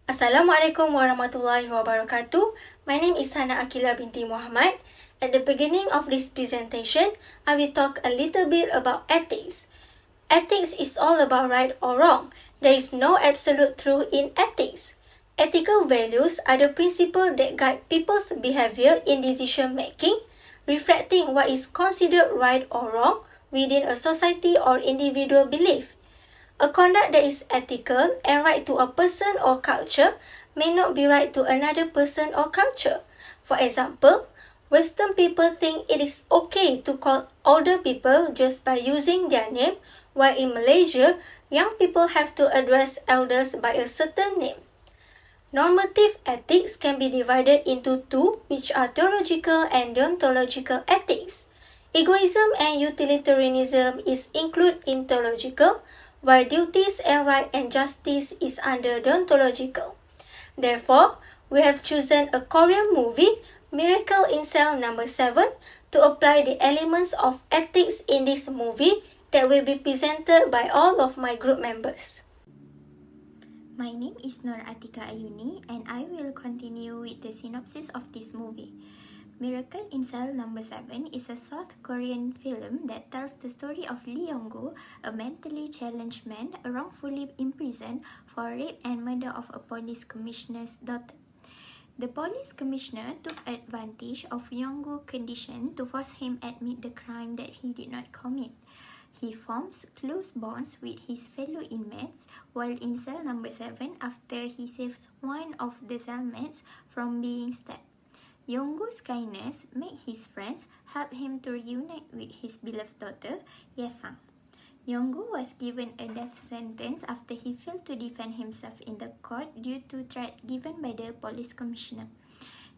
Assalamualaikum warahmatullahi wabarakatuh. My name is Hana Akila binti Muhammad. At the beginning of this presentation, I will talk a little bit about ethics. Ethics is all about right or wrong. There is no absolute truth in ethics. Ethical values are the principles that guide people's behavior in decision making, reflecting what is considered right or wrong within a society or individual belief. A conduct that is ethical and right to a person or culture may not be right to another person or culture. For example, Western people think it is okay to call older people just by using their name, while in Malaysia, young people have to address elders by a certain name. Normative ethics can be divided into two, which are theological and deontological ethics. Egoism and utilitarianism is included in theological, while duties and right and justice is under deontological. Therefore, we have chosen a Korean movie, Miracle in Cell Number 7, to apply the elements of ethics in this movie that will be presented by all of my group members. My name is Nur Atika Ayuni and I will continue with the synopsis of this movie. Miracle in Cell Number 7 is a South Korean film that tells the story of Lee Yong-gu, a mentally challenged man wrongfully imprisoned for rape and murder of a police commissioner's daughter. The police commissioner took advantage of Yong-gu's condition to force him admit the crime that he did not commit. He forms close bonds with his fellow inmates while in cell number 7 after he saves one of the cellmates from being stabbed. Yong-gu's kindness made his friends help him to reunite with his beloved daughter, Ye-sang. Yong-gu was given a death sentence after he failed to defend himself in the court due to threat given by the police commissioner.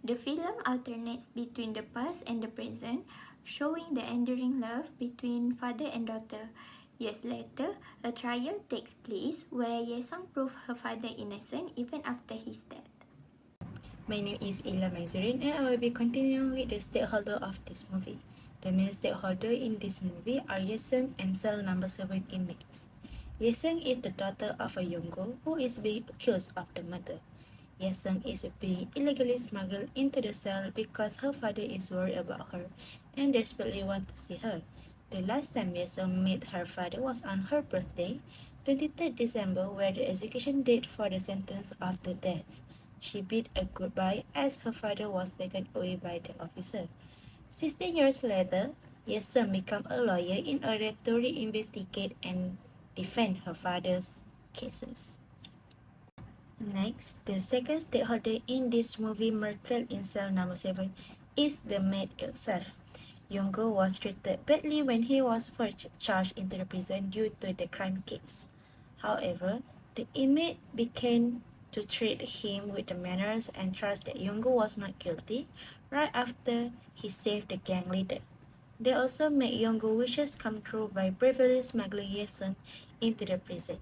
The film alternates between the past and the present, showing the enduring love between father and daughter. Years later, a trial takes place where Ye-sang proves her father innocent even after his death. My name is Ila Mazurin and I will be continuing with the stakeholder of this movie. The main stakeholder in this movie are Ye-sang and cell number 7 inmates. Ye-sang is the daughter of a Yong-gu who is being accused of the murder. Ye-sang is being illegally smuggled into the cell because her father is worried about her and desperately wants to see her. The last time Ye-sang met her father was on her birthday, 23rd December, where the execution date for the sentence of the death. She bid a goodbye as her father was taken away by the officer. 16 years later, Ye-sang became a lawyer in order to reinvestigate and defend her father's cases. Next, the second stakeholder in this movie, Miracle in Cell Number 7, is the maid itself. Yong-gu was treated badly when he was first charged into the prison due to the crime case. However, the inmate began to treat him with the manners and trust that Yong-gu was not guilty right after he saved the gang leader. They also made Yong-gu wishes come true by bravely smuggling Ye-sang into the prison.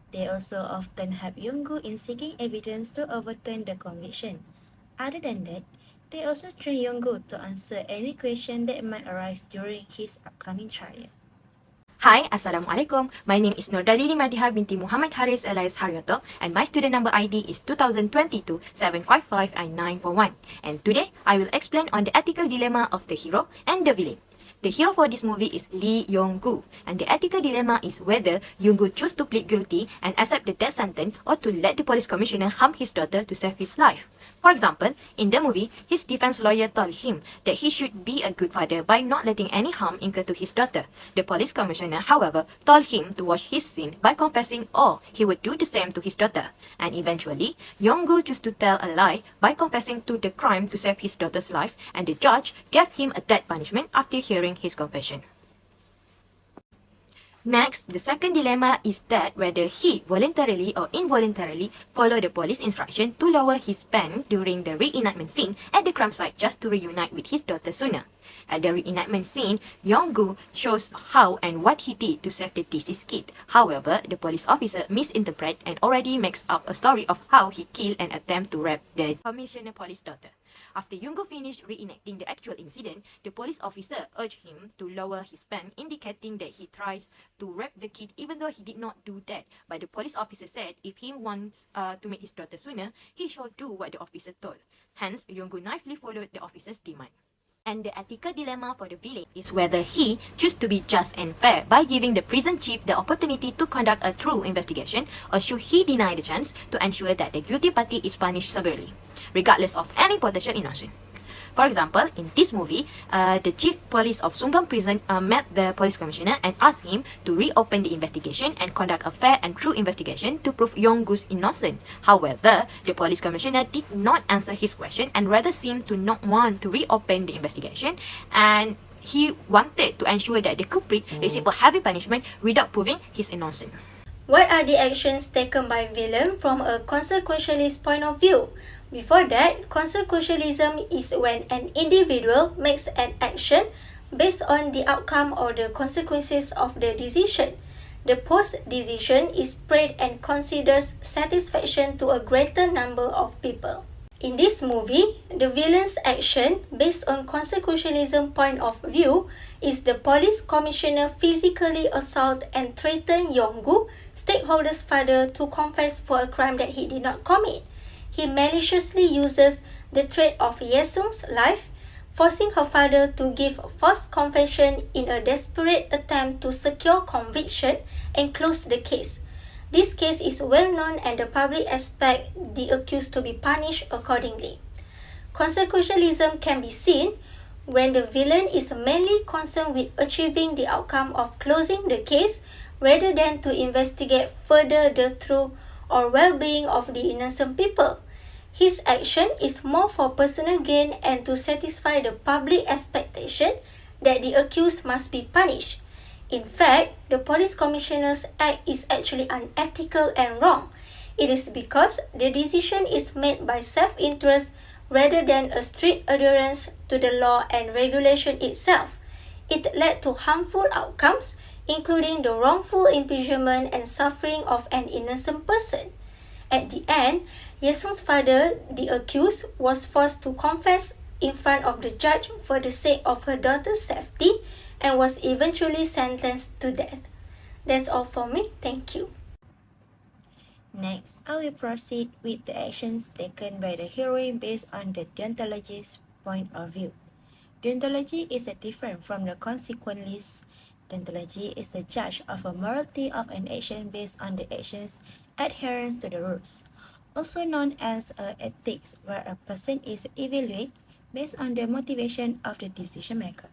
They also often help Yong-gu in seeking evidence to overturn the conviction. Other than that, they also train Yong-gu to answer any question that might arise during his upcoming trial. Hi, Assalamualaikum. My name is Nordalini Madiha binti Muhammad Haris alias Haryoto and my student number ID is 2022-755-941. And today, I will explain on the ethical dilemma of the hero and the villain. The hero for this movie is Lee Yong-gu, and the ethical dilemma is whether Yong-gu choose to plead guilty and accept the death sentence or to let the police commissioner harm his daughter to save his life. For example, in the movie, his defense lawyer told him that he should be a good father by not letting any harm incur to his daughter. The police commissioner, however, told him to wash his sin by confessing or he would do the same to his daughter. And eventually, Yong-gu chose to tell a lie by confessing to the crime to save his daughter's life, and the judge gave him a death punishment after hearing his confession. Next, the second dilemma is that whether he voluntarily or involuntarily follow the police instruction to lower his pen during the reenactment scene at the crime site just to reunite with his daughter sooner. At the reenactment scene, Yong-gu shows how and what he did to save the deceased kid. However, the police officer misinterprets and already makes up a story of how he killed and attempted to rape the commissioner police daughter. After Yoongo finished reenacting the actual incident, the police officer urged him to lower his pen, indicating that he tries to rape the kid even though he did not do that. But the police officer said if he wants to meet his daughter sooner, he should do what the officer told. Hence, Yoongo naively followed the officer's demand. And the ethical dilemma for the villain is whether he chooses to be just and fair by giving the prison chief the opportunity to conduct a true investigation, or should he deny the chance to ensure that the guilty party is punished severely, regardless of any potential innocence. For example, in this movie, the chief police of Sungam prison met the police commissioner and asked him to reopen the investigation and conduct a fair and true investigation to prove Yonggu's innocent. However, the police commissioner did not answer his question and rather seemed to not want to reopen the investigation, and he wanted to ensure that the culprit received a heavy punishment without proving his innocence. What are the actions taken by villain from a consequentialist point of view? Before that, consequentialism is when an individual makes an action based on the outcome or the consequences of the decision. The post-decision is spread and considers satisfaction to a greater number of people. In this movie, the villain's action based on consequentialism point of view is the police commissioner physically assault and threaten Yonggu, stakeholder's father, to confess for a crime that he did not commit. He maliciously uses the threat of Yesung's life, forcing her father to give false confession in a desperate attempt to secure conviction and close the case. This case is well known and the public expect the accused to be punished accordingly. Consequentialism can be seen when the villain is mainly concerned with achieving the outcome of closing the case rather than to investigate further the truth or well-being of the innocent people. His action is more for personal gain and to satisfy the public expectation that the accused must be punished. In fact, the police commissioner's act is actually unethical and wrong. It is because the decision is made by self-interest rather than a strict adherence to the law and regulation itself. It led to harmful outcomes, including the wrongful imprisonment and suffering of an innocent person. At the end, Yesung's father, the accused, was forced to confess in front of the judge for the sake of her daughter's safety and was eventually sentenced to death. That's all for me. Thank you. Next, I will proceed with the actions taken by the heroine based on the deontologist's point of view. Deontology is different from the consequentialist. Deontology is the judge of a morality of an action based on the action's adherence to the rules, also known as ethics, where a person is evaluated based on the motivation of the decision maker.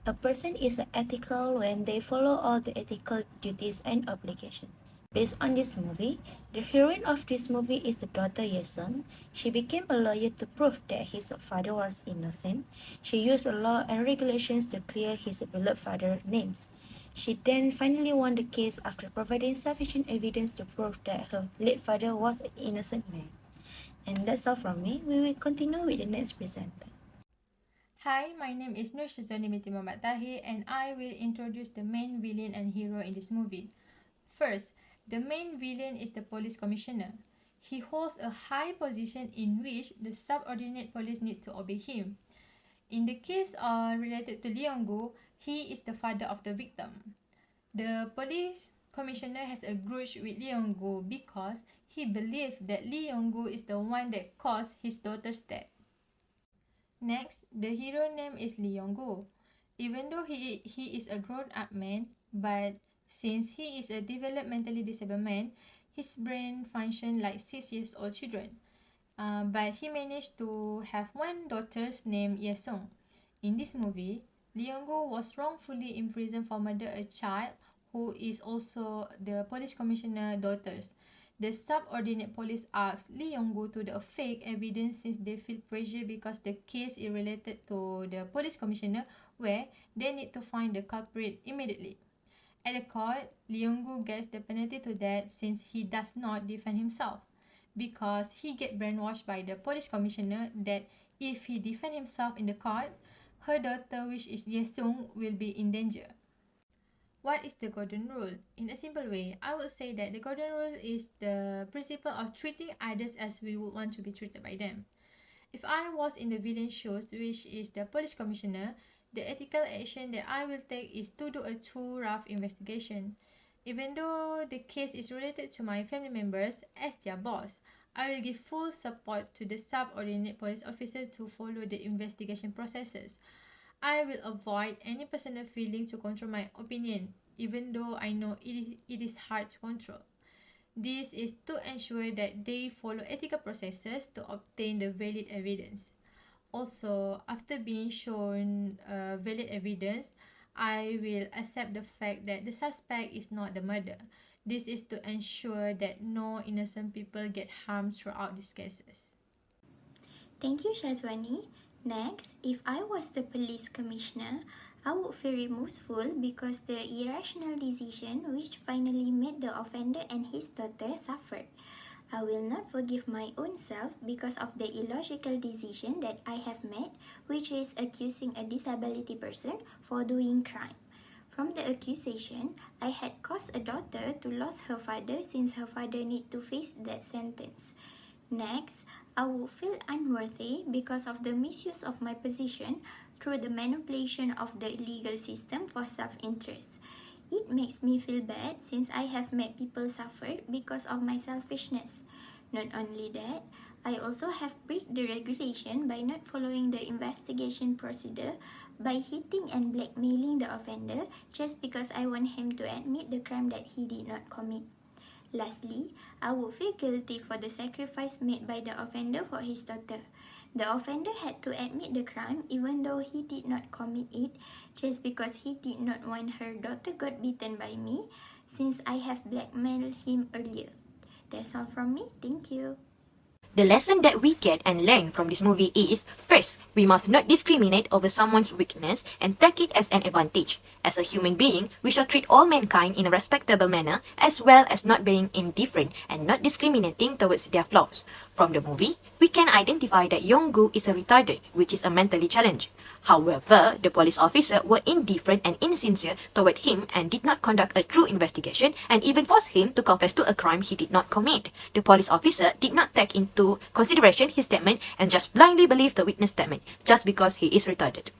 A person is ethical when they follow all the ethical duties and obligations. Based on this movie, the heroine of this movie is the daughter Yesung. She became a lawyer to prove that his father was innocent. She used law and regulations to clear his beloved father's names. She then finally won the case after providing sufficient evidence to prove that her late father was an innocent man. And that's all from me. We will continue with the next presenter. Hi, my name is Nur Shizoni binti Muhammad Tahir and I will introduce the main villain and hero in this movie. First, the main villain is the police commissioner. He holds a high position in which the subordinate police need to obey him. In the case related to Lee Yong-gu, he is the father of the victim. The police commissioner has a grudge with Lee Yong-gu because he believes that Lee Yong-gu is the one that caused his daughter's death. Next, the hero name is Lee Yong-gu. Even though he is a grown-up man, but since he is a developmentally disabled man, his brain functions like 6-year-old children. But he managed to have one daughter named Yesung. In this movie, Lee Yong-gu was wrongfully imprisoned for murder a child who is also the police commissioner's daughter. The subordinate police asked Lee Yong-gu to do fake evidence since they feel pressure because the case is related to the police commissioner where they need to find the culprit immediately. At the court, Lee Yong-gu gets the penalty to that since he does not defend himself because he gets brainwashed by the police commissioner that if he defends himself in the court, her daughter, which is Yesung, will be in danger. What is the golden rule? In a simple way, I would say that the golden rule is the principle of treating others as we would want to be treated by them. If I was in the villain shoes, which is the police commissioner, the ethical action that I will take is to do a too rough investigation. Even though the case is related to my family members, as their boss, I will give full support to the subordinate police officer to follow the investigation processes. I will avoid any personal feelings to control my opinion, even though I know it is hard to control. This is to ensure that they follow ethical processes to obtain the valid evidence. Also, after being shown valid evidence, I will accept the fact that the suspect is not the murderer. This is to ensure that no innocent people get harmed throughout these cases. Thank you, Shazwani. Next, if I was the police commissioner, I would feel remorseful because the irrational decision which finally made the offender and his daughter suffered. I will not forgive my own self because of the illogical decision that I have made, which is accusing a disability person for doing crime. From the accusation, I had caused a daughter to lose her father since her father need to face that sentence. Next, I would feel unworthy because of the misuse of my position through the manipulation of the legal system for self-interest. It makes me feel bad since I have made people suffer because of my selfishness. Not only that, I also have breached the regulation by not following the investigation procedure by hitting and blackmailing the offender just because I want him to admit the crime that he did not commit. Lastly, I would feel guilty for the sacrifice made by the offender for his daughter. The offender had to admit the crime even though he did not commit it just because he did not want her daughter got beaten by me since I have blackmailed him earlier. That's all from me. Thank you. The lesson that we get and learn from this movie is, first, we must not discriminate over someone's weakness and take it as an advantage. As a human being, we shall treat all mankind in a respectable manner, as well as not being indifferent and not discriminating towards their flaws. From the movie, we can identify that Yong-gu is a retarded, which is a mentally challenged. However, the police officer were indifferent and insincere toward him and did not conduct a true investigation and even forced him to confess to a crime he did not commit. The police officer did not take into consideration his statement and just blindly believed the witness statement just because he is retarded.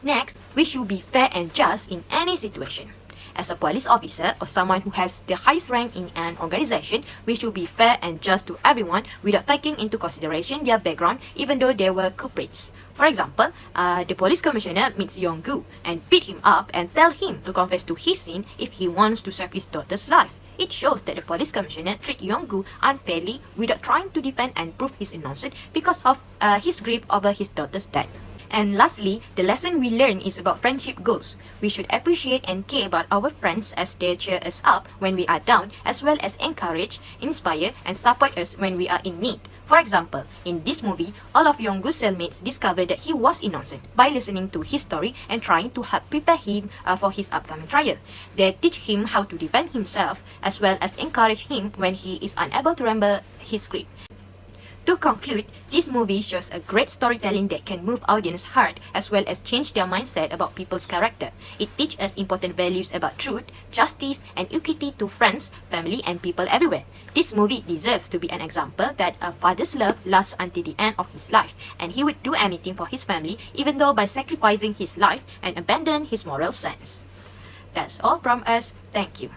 Next, we should be fair and just in any situation. As a police officer or someone who has the highest rank in an organization, we should be fair and just to everyone without taking into consideration their background even though they were culprits. For example, the police commissioner meets Yong-gu and beat him up and tell him to confess to his sin if he wants to save his daughter's life. It shows that the police commissioner treated Yong-gu unfairly without trying to defend and prove his innocence because of his grief over his daughter's death. And lastly, the lesson we learn is about friendship goals. We should appreciate and care about our friends as they cheer us up when we are down, as well as encourage, inspire, and support us when we are in need. For example, in this movie, all of Yong-gu's cellmates discovered that he was innocent by listening to his story and trying to help prepare him for his upcoming trial. They teach him how to defend himself, as well as encourage him when he is unable to remember his script. To conclude, this movie shows a great storytelling that can move audience's heart as well as change their mindset about people's character. It teaches us important values about truth, justice, and equity to friends, family, and people everywhere. This movie deserves to be an example that a father's love lasts until the end of his life, and he would do anything for his family, even though by sacrificing his life and abandon his moral sense. That's all from us. Thank you.